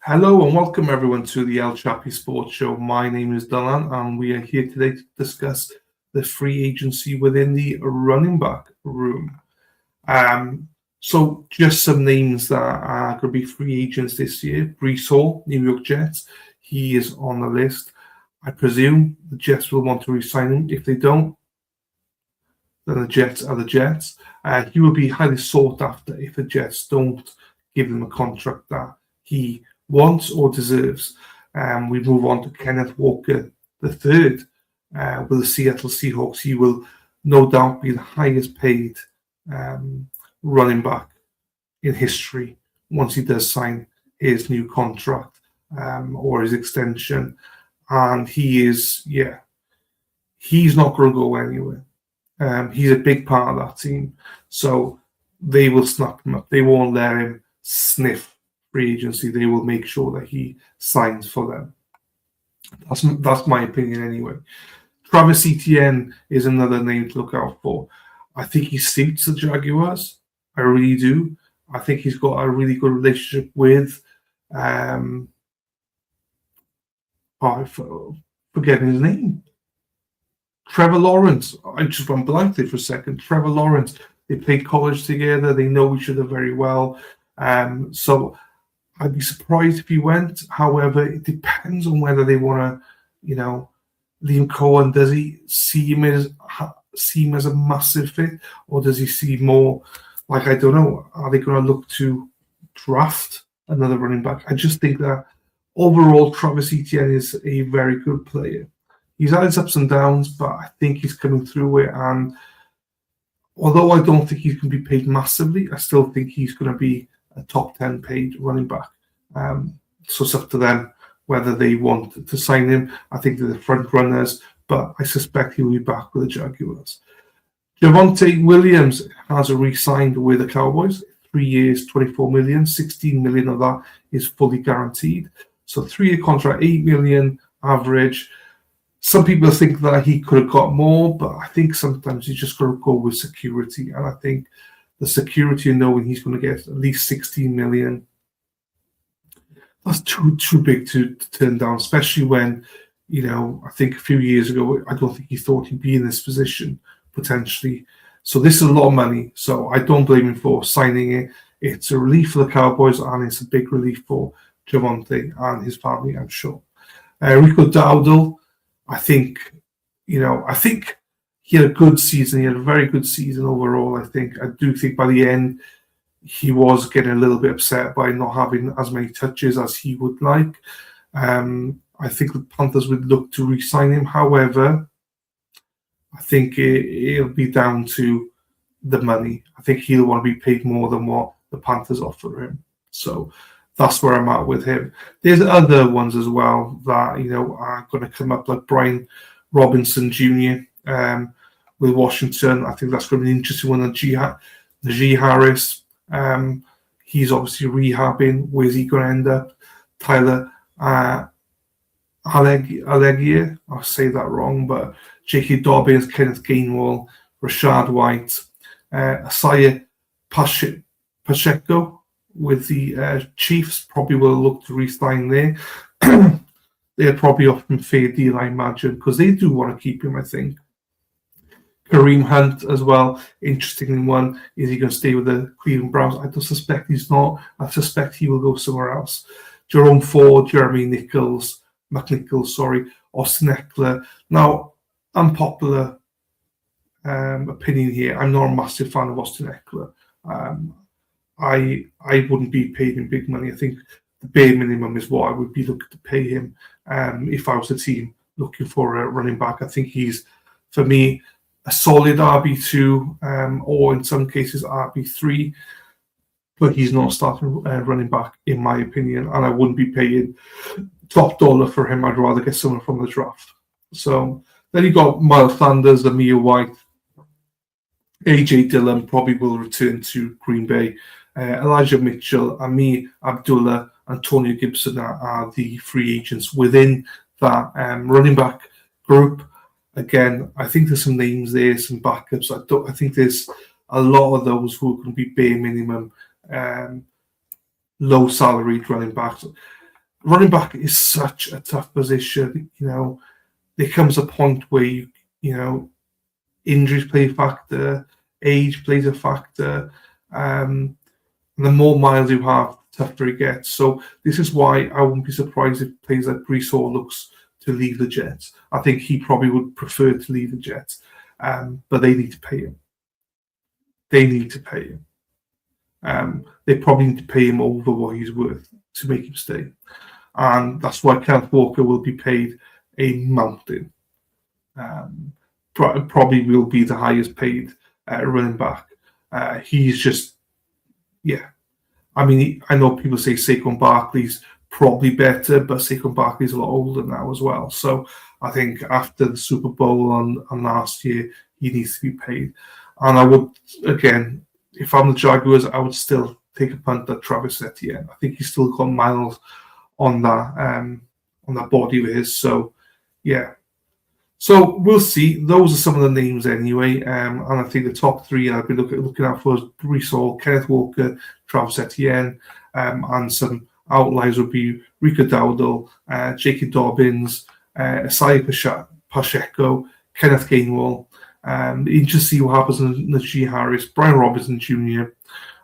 Hello and welcome everyone to the El Chappy Sports Show. My name is Dylan and we are here today to discuss the free agency within the running back room. So just some names that are going to be free agents this year. Breece Hall, New York Jets, he is on the list. I presume the Jets will want to re-sign him. If they don't, then the Jets are the Jets. He will be highly sought after if the Jets don't give him a contract that he wants or deserves. We move on to Kenneth Walker III with the Seattle Seahawks. He will no doubt be the highest paid running back in history once he does sign his new contract or his extension. And he's not going to go anywhere. He's a big part of that team. So they will snap him up. They won't let him sniff free agency. They will make sure that he signs for them. That's my opinion anyway. Travis Etienne is another name to look out for. I think he suits the Jaguars. I really do. I think he's got a really good relationship with I'm forgetting his name. Trevor Lawrence. I just went blank there for a second. Trevor Lawrence. They played college together. They know each other very well. So I'd be surprised if he went. However, it depends on whether they want to, Liam Cohen, does he see him as a massive fit, or does he see more like, I don't know, are they going to look to draft another running back? I just think that overall, Travis Etienne is a very good player. He's had his ups and downs, but I think he's coming through it. And although I don't think he's going to be paid massively, I still think he's going to be a top 10 paid running back. So it's up to them whether they want to sign him. I think they're the front runners, but I suspect he will be back with the Jaguars. Javonte Williams has re-signed with the Cowboys. 3 years, $24 million. $16 million of that is fully guaranteed. So 3-year contract, $8 million average. Some people think that he could have got more, but I think sometimes you just got to go with security. And I think the security of knowing he's going to get at least $16 million, that's too big to turn down, especially when, I think a few years ago, I don't think he thought he'd be in this position, potentially. So this is a lot of money. So I don't blame him for signing it. It's a relief for the Cowboys, and it's a big relief for Javonte and his family, I'm sure. Rico Dowdle, I think he had a good season. He had a very good season overall, I think. I do think by the end, he was getting a little bit upset by not having as many touches as he would like. I think the Panthers would look to re-sign him. However, I think it'll be down to the money. I think he'll want to be paid more than what the Panthers offer him. So that's where I'm at with him. There's other ones as well that, are going to come up, like Brian Robinson Jr. With Washington. I think that's going to be an interesting one. Najee Harris. He's obviously rehabbing. Where's he going to end up? Tyler Allegier. I'll say that wrong, but J.K. Dobbins, Kenneth Gainwell, Rashad White, Asaya Pacheco with the Chiefs. Probably will look to re-sign there. They'll probably offer him a fair deal, I imagine, because they do want to keep him, I think. Kareem Hunt as well, interesting one. Is he going to stay with the Cleveland Browns? I don't suspect he's not. I suspect he will go somewhere else. Jerome Ford, Jeremy McNichols, Austin Eckler. Now, unpopular opinion here. I'm not a massive fan of Austin Eckler. I wouldn't be paid him big money. I think the bare minimum is what I would be looking to pay him if I was a team looking for a running back. I think he's, for me, a solid RB2 or in some cases RB3, but he's not starting running back in my opinion, and I wouldn't be paying top dollar for him. I'd rather get someone from the draft. So then you got Miles Sanders, Amir White, AJ Dillon probably will return to Green Bay. Elijah Mitchell, Amir Abdullah, Antonio Gibson are the free agents within that running back group. Again, I think there's some names there, some backups. I think there's a lot of those who are going to be bare minimum, low salaried running backs. running back is such a tough position. There comes a point where injuries play a factor, age plays a factor. The more miles you have, the tougher it gets. So this is why I wouldn't be surprised if players like Breece Hall looks to leave the Jets. I think he probably would prefer to leave the Jets, but they need to pay him. They need to pay him. They probably need to pay him over what he's worth to make him stay. And that's why Kenneth Walker will be paid a mountain. Probably will be the highest paid running back. He's just, yeah. I mean, I know people say Saquon Barkley's probably better, but Saquon Barkley's a lot older now as well. So I think after the Super Bowl on last year, he needs to be paid. And I would, again, if I'm the Jaguars, I would still take a punt at Travis Etienne. I think he's still got miles on that body of his. So, yeah. So we'll see. Those are some of the names anyway. And I think the top three I've been looking out for is Breece Hall, Kenneth Walker, Travis Etienne, and some outliers would be Rico Dowdle, J.K. Dobbins, Isaiah Pacheco, Kenneth Gainwell. You just see what happens in Najee Harris, Brian Robinson Jr.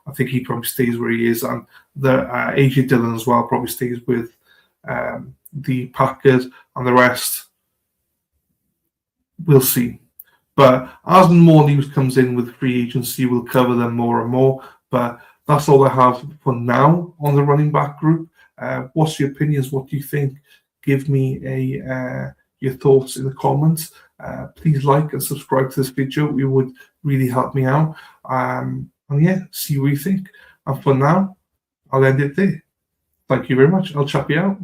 I think he probably stays where he is, and the AJ Dillon as well probably stays with the Packers, and the rest we'll see. But as more news comes in with free agency, we'll cover them more and more. But that's all I have for now on the running back group. What's your opinions? What do you think? Give me your thoughts in the comments. Please like and subscribe to this video. It would really help me out. And yeah, see what you think. And for now, I'll end it there. Thank you very much. I'll chat you out.